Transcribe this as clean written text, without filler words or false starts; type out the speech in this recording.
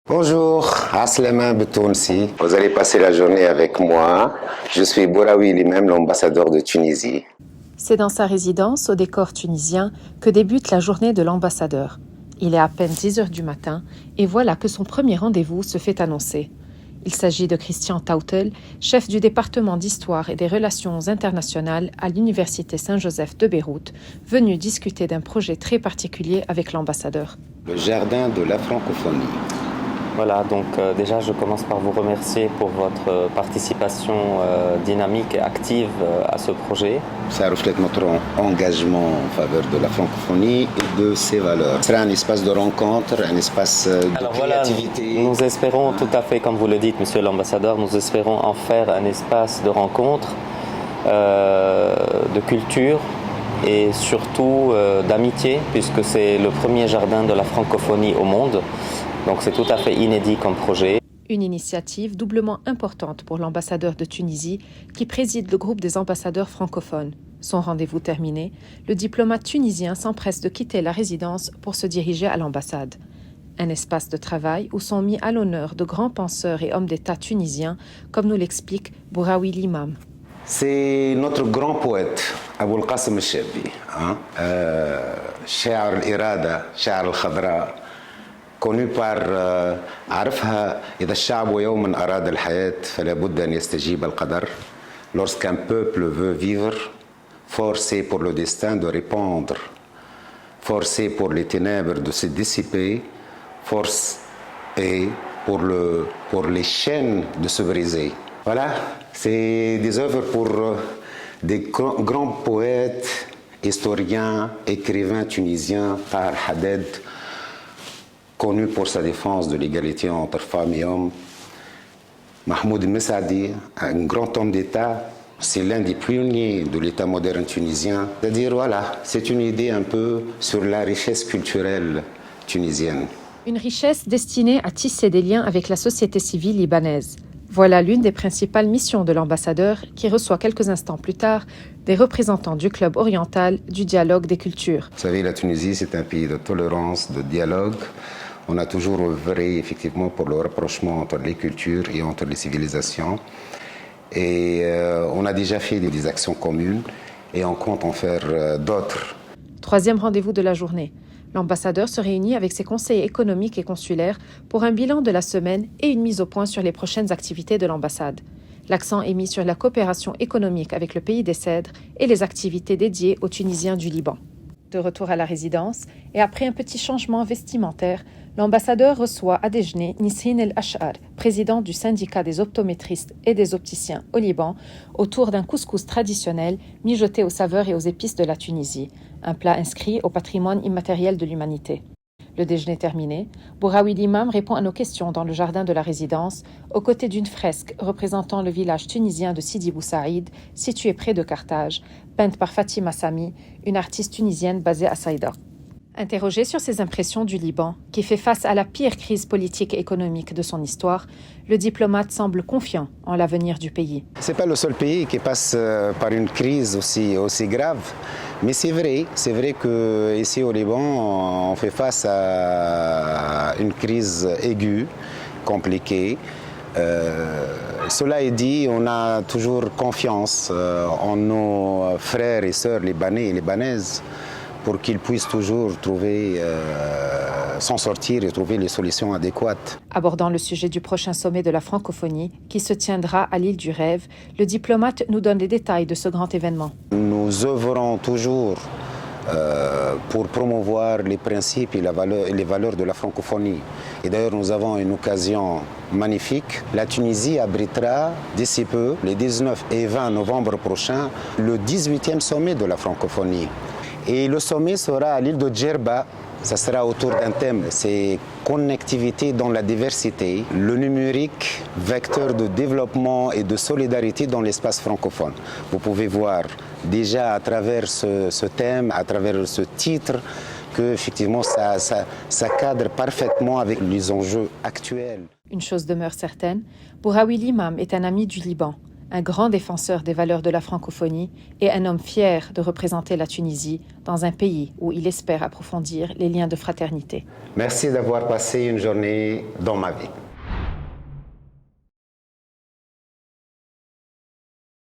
Bonjour, Aslama Betounsi. Vous allez passer la journée avec moi. Je suis Bouraoui Limam, l'ambassadeur de Tunisie. C'est dans sa résidence, au décor tunisien, que débute la journée de l'ambassadeur. Il est à peine 10 heures du matin et voilà que son premier rendez-vous se fait annoncer. Il s'agit de Christian Tautel, chef du département d'histoire et des relations internationales à l'Université Saint-Joseph de Beyrouth, venu discuter d'un projet très particulier avec l'ambassadeur. Le jardin de la francophonie. Voilà, donc déjà je commence par vous remercier pour votre participation dynamique et active à ce projet. Ça reflète notre engagement en faveur de la francophonie et de ses valeurs. Ce sera un espace de rencontre, un espace de créativité. Voilà, nous espérons tout à fait, comme vous le dites, monsieur l'ambassadeur, nous espérons en faire un espace de rencontre, de culture et surtout d'amitié, puisque c'est le premier jardin de la francophonie au monde. Donc c'est tout à fait inédit comme projet. Une initiative doublement importante pour l'ambassadeur de Tunisie qui préside le groupe des ambassadeurs francophones. Son rendez-vous terminé, le diplomate tunisien s'empresse de quitter la résidence pour se diriger à l'ambassade. Un espace de travail où sont mis à l'honneur de grands penseurs et hommes d'État tunisiens, comme nous l'explique Bouraoui Limam. C'est notre grand poète, Aboul Qasim al-Shabi, Sha'ar al-Irada, Sha'ar al-Khadra, connu par عرفها إذا الشعب يوما أراد الحياة فلا بد أن يستجيب القدر. Lorsqu'un peuple veut vivre, forcé pour le destin de répandre, forcé pour les ténèbres de se dissiper, force et pour les chaînes de se briser. Voilà, c'est des œuvres pour des grands poètes, historiens, écrivains tunisiens, Tahar Haded, connu pour sa défense de l'égalité entre femmes et hommes. Mahmoud Messadi, un grand homme d'État, c'est l'un des pionniers de l'État moderne tunisien. C'est-à-dire, voilà, c'est une idée un peu sur la richesse culturelle tunisienne. Une richesse destinée à tisser des liens avec la société civile libanaise. Voilà l'une des principales missions de l'ambassadeur qui reçoit quelques instants plus tard des représentants du club oriental du dialogue des cultures. Vous savez, la Tunisie, c'est un pays de tolérance, de dialogue. On a toujours œuvré effectivement pour le rapprochement entre les cultures et entre les civilisations. Et on a déjà fait des actions communes et on compte en faire d'autres. Troisième rendez-vous de la journée. L'ambassadeur se réunit avec ses conseillers économiques et consulaires pour un bilan de la semaine et une mise au point sur les prochaines activités de l'ambassade. L'accent est mis sur la coopération économique avec le pays des Cèdres et les activités dédiées aux Tunisiens du Liban. De retour à la résidence, et après un petit changement vestimentaire, l'ambassadeur reçoit à déjeuner Nisrin El-Ashar, président du syndicat des optométristes et des opticiens au Liban, autour d'un couscous traditionnel mijoté aux saveurs et aux épices de la Tunisie, un plat inscrit au patrimoine immatériel de l'humanité. Le déjeuner terminé, Bouraoui Limam répond à nos questions dans le jardin de la résidence, aux côtés d'une fresque représentant le village tunisien de Sidi Bou Saïd, situé près de Carthage, peinte par Fatima Sami, une artiste tunisienne basée à Saïda. Interrogé sur ses impressions du Liban, qui fait face à la pire crise politique et économique de son histoire, le diplomate semble confiant en l'avenir du pays. Ce n'est pas le seul pays qui passe par une crise aussi grave, mais c'est vrai qu'ici au Liban, on fait face à une crise aiguë, compliquée. Cela est dit, on a toujours confiance en nos frères et sœurs libanais et libanaises pour qu'ils puissent toujours s'en sortir et trouver les solutions adéquates. Abordant le sujet du prochain sommet de la francophonie, qui se tiendra à l'île du Rêve, le diplomate nous donne les détails de ce grand événement. Nous œuvrons toujours pour promouvoir les principes et les valeurs de la francophonie. Et d'ailleurs, nous avons une occasion magnifique. La Tunisie abritera d'ici peu, les 19 et 20 novembre prochains, le 18e sommet de la francophonie. Et le sommet sera à l'île de Djerba. Ça sera autour d'un thème, c'est connectivité dans la diversité, le numérique, vecteur de développement et de solidarité dans l'espace francophone. Vous pouvez voir déjà à travers ce thème, à travers ce titre, que effectivement ça cadre parfaitement avec les enjeux actuels. Une chose demeure certaine, Bouraoui Limam est un ami du Liban. un grand défenseur des valeurs de la francophonie et un homme fier de représenter la Tunisie dans un pays où il espère approfondir les liens de fraternité. Merci d'avoir passé une journée dans ma vie.